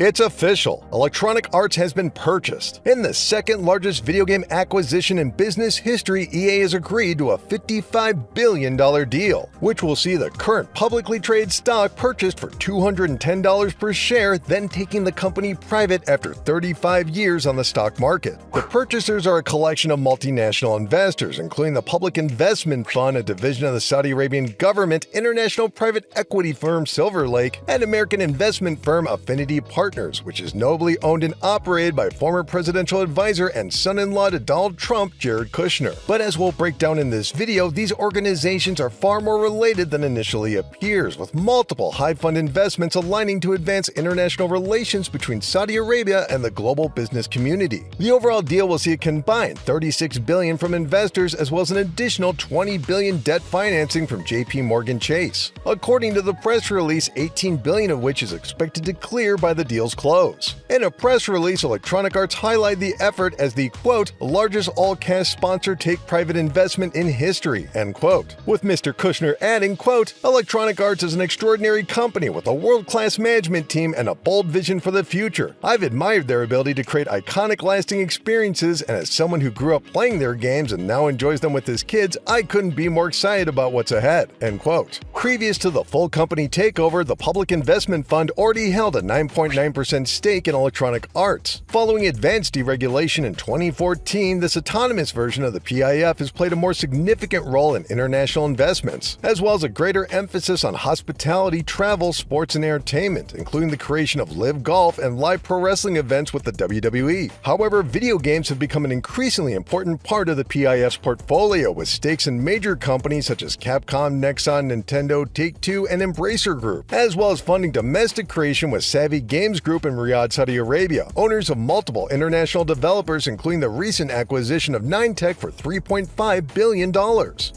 It's official. Electronic Arts has been purchased. In the second largest video game acquisition in business history, EA has agreed to a $55 billion deal, which will see the current publicly traded stock purchased for $210 per share, then taking the company private after 35 years on the stock market. The purchasers are a collection of multinational investors, including the Public Investment Fund, a division of the Saudi Arabian government, international private equity firm Silver Lake, and American investment firm Affinity Partners, which is nobly owned and operated by former presidential advisor and son-in-law to Donald Trump, Jared Kushner. But as we'll break down in this video, these organizations are far more related than initially appears, with multiple high-fund investments aligning to advance international relations between Saudi Arabia and the global business community. The overall deal will see a combined $36 billion from investors as well as an additional $20 billion debt financing from JP Morgan Chase. According to the press release, $18 billion of which is expected to clear by the deal's close. In a press release, Electronic Arts highlighted the effort as the, quote, largest all-cash sponsor take-private investment in history, end quote. With Mr. Kushner adding, quote, Electronic Arts is an extraordinary company with a world-class management team and a bold vision for the future. I've admired their ability to create iconic lasting experiences, and as someone who grew up playing their games and now enjoys them with his kids, I couldn't be more excited about what's ahead, end quote. Previous to the full company takeover, the Public Investment Fund already held a 9.9% stake in Electronic Arts. Following advanced deregulation in 2014, this autonomous version of the PIF has played a more significant role in international investments, as well as a greater emphasis on hospitality, travel, sports, and entertainment, including the creation of live golf and live pro wrestling events with the WWE. However, video games have become an increasingly important part of the PIF's portfolio, with stakes in major companies such as Capcom, Nexon, Nintendo, Take-Two, and Embracer Group, as well as funding domestic creation with Savvy Games Group in Riyadh, Saudi Arabia, owners of multiple international developers, including the recent acquisition of Ninetech for $3.5 billion.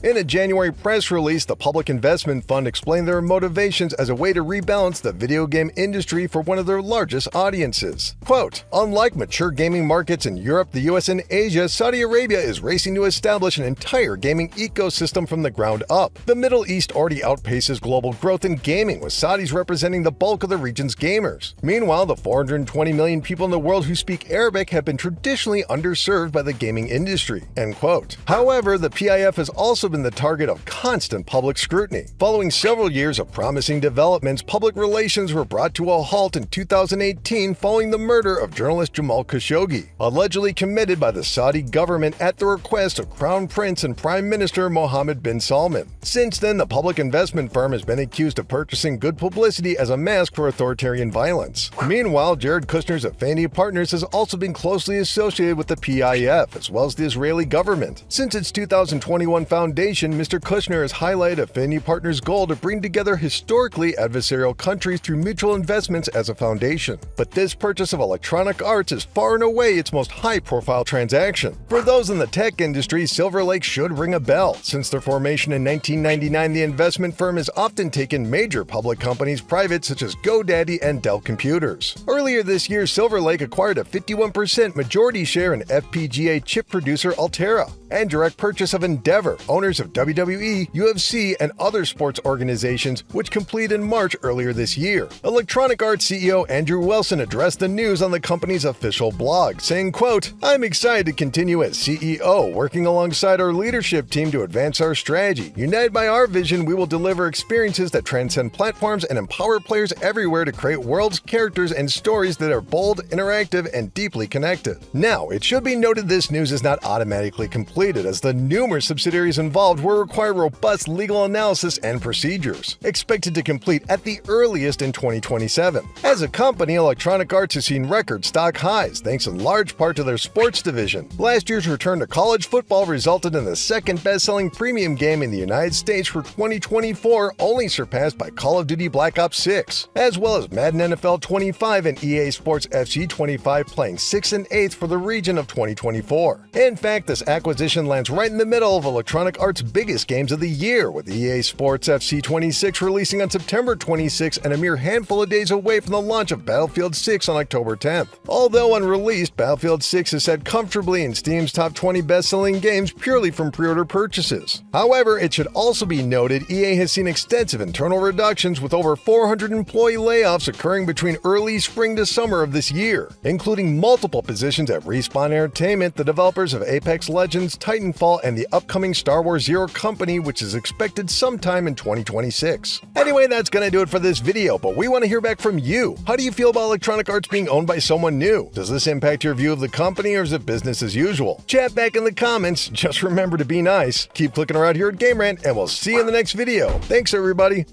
In a January press release, the Public Investment Fund explained their motivations as a way to rebalance the video game industry for one of their largest audiences. Quote, unlike mature gaming markets in Europe, the US, and Asia, Saudi Arabia is racing to establish an entire gaming ecosystem from the ground up. The Middle East already outpaces global growth in gaming, with Saudis representing the bulk of the region's gamers. Meanwhile, the 420 million people in the world who speak Arabic have been traditionally underserved by the gaming industry, end quote. However, the PIF has also been the target of constant public scrutiny. Following several years of promising developments, public relations were brought to a halt in 2018 following the murder of journalist Jamal Khashoggi, allegedly committed by the Saudi government at the request of Crown Prince and Prime Minister Mohammed bin Salman. Since then, the public investment firm has been accused of purchasing good publicity as a mask for authoritarian violence. Meanwhile, Jared Kushner's Affinity Partners has also been closely associated with the PIF, as well as the Israeli government. Since its 2021 foundation, Mr. Kushner has highlighted Affinity Partners' goal to bring together historically adversarial countries through mutual investments as a foundation. But this purchase of Electronic Arts is far and away its most high-profile transaction. For those in the tech industry, Silver Lake should ring a bell. Since their formation in 1999, the investment firm has often taken major public companies private, such as GoDaddy and Dell Computers. Earlier this year, Silver Lake acquired a 51% majority share in FPGA chip producer Altera, and direct purchase of Endeavor, owners of WWE, UFC, and other sports organizations, which completed in March earlier this year. Electronic Arts CEO Andrew Wilson addressed the news on the company's official blog, saying, quote, I'm excited to continue as CEO, working alongside our leadership team to advance our strategy. United by our vision, we will deliver experiences that transcend platforms and empower players everywhere to create worlds, characters, and stories that are bold, interactive, and deeply connected. Now, it should be noted this news is not automatically completed, as the numerous subsidiaries involved will require robust legal analysis and procedures, expected to complete at the earliest in 2027. As a company, Electronic Arts has seen record stock highs, thanks in large part to their sports division. Last year's return to college football resulted in the second best-selling premium game in the United States for 2024, only surpassed by Call of Duty Black Ops 6, as well as Madden NFL 25 and EA Sports FC 25 playing 6th and 8th for the region of 2024. In fact, this acquisition acquisition lands right in the middle of Electronic Arts' biggest games of the year, with EA Sports FC 26 releasing on September 26 and a mere handful of days away from the launch of Battlefield 6 on October 10th. Although unreleased, Battlefield 6 is set comfortably in Steam's top 20 best-selling games purely from pre-order purchases. However, it should also be noted EA has seen extensive internal reductions, with over 400 employee layoffs occurring between early spring to summer of this year, including multiple positions at Respawn Entertainment, the developers of Apex Legends, Titanfall, and the upcoming Star Wars Zero Company, which is expected sometime in 2026. Anyway, that's gonna do it for this video, but we want to hear back from you. How do you feel about Electronic Arts being owned by someone new? Does this impact your view of the company, or is it business as usual? Chat back in the comments. Just remember to be nice. Keep clicking around here at Game Rant, and we'll see you in the next video. Thanks, everybody.